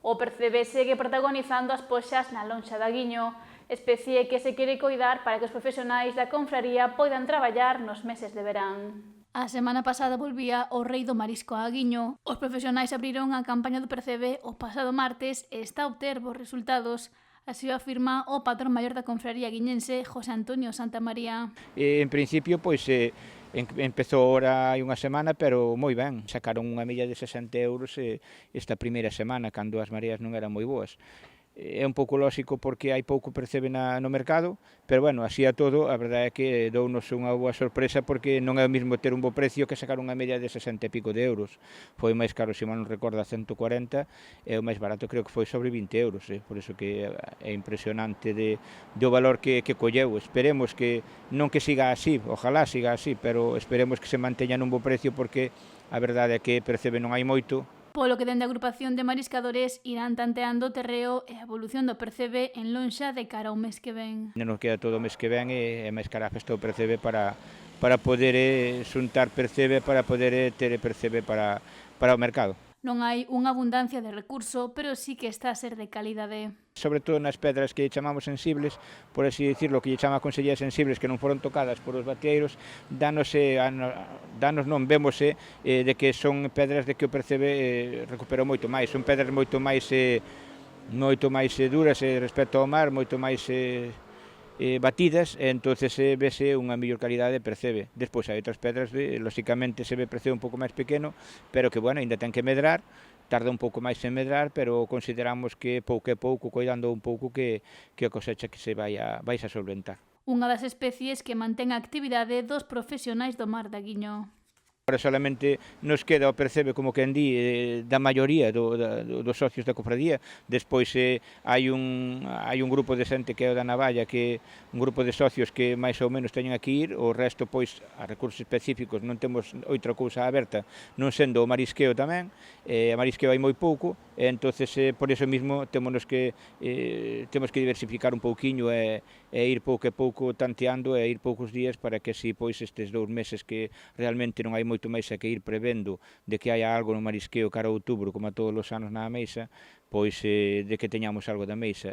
O Percebe segue protagonizando as poxas na lonxa da Guiño, especie que se quere coidar para que os profesionais da confraría poidan traballar nos meses de verán. A semana pasada volvía o Rei do Marisco a Guiño. Os profesionais abriron a campaña do Percebe o pasado martes e está a obter bons resultados. Así o afirma o patrón maior da confraría guiñense, José Antonio Santamaría. En principio, pois, empezou ora hai unha semana, pero moi ben. Sacaron unha milla de 60 euros esta primeira semana, cando as mareas non eran moi boas. É un pouco lóxico porque hai pouco Percebe no mercado, pero bueno, así a todo, a verdade é que dounos unha boa sorpresa porque non é o mesmo ter un bo precio que sacar unha media de 60 e pico de euros. Foi máis caro, se mal non recordo, a 140, e o máis barato creo que foi sobre 20 euros, por iso que é impresionante do valor que colleu. Esperemos que non que siga así, ojalá siga así, pero esperemos que se manteña nun bo precio porque a verdade é que Percebe non hai moito. Polo que dende a agrupación de mariscadores irán tanteando o terreo e a evolución do Percebe en lonxa de cara ao mes que ven. Non queda todo o mes que ven e máis cara a festa do Percebe para poder xuntar Percebe, para poder ter Percebe para o mercado. Non hai unha abundancia de recurso, pero sí que está a ser de calidade. Sobre todo nas pedras que chamamos sensibles, por así dicirlo, que lle chama a consellería sensibles, que non foron tocadas por os bateeiros, danos non, vemos de que son pedras de que o Percebe recuperou moito máis, son pedras moito máis duras respecto ao mar, moito máis batidas, e entonces vese unha mellor calidade de Percebe. Despois hai outras pedras, lóxicamente se ve Percebe un pouco máis pequeno, pero que, bueno, ainda ten que medrar, tarda un pouco máis en medrar, pero consideramos que pouco a pouco, coidando un pouco, que a cosecha que se vai a solventar. Unha das especies que mantén a actividade dos profesionais do mar da Guiño. Agora solamente nos queda o Percebe, como quen di, da maioría dos socios da cofradía. Despois hai un grupo de xente que é o da Navalla, que un grupo de socios que máis ou menos teñen que ir, o resto, pois, a recursos específicos non temos outra cousa aberta, non sendo o marisqueo tamén, a marisqueo hai moi pouco, e entonces por iso mismo temos que diversificar un pouquiño e ir pouco a pouco tanteando e ir poucos días para que así, pois, estes 2 meses que realmente non hai moito máis a que ir prevendo de que haya algo no marisqueo cara a outubro, como a todos os anos na meixa, pois de que teñamos algo da meixa.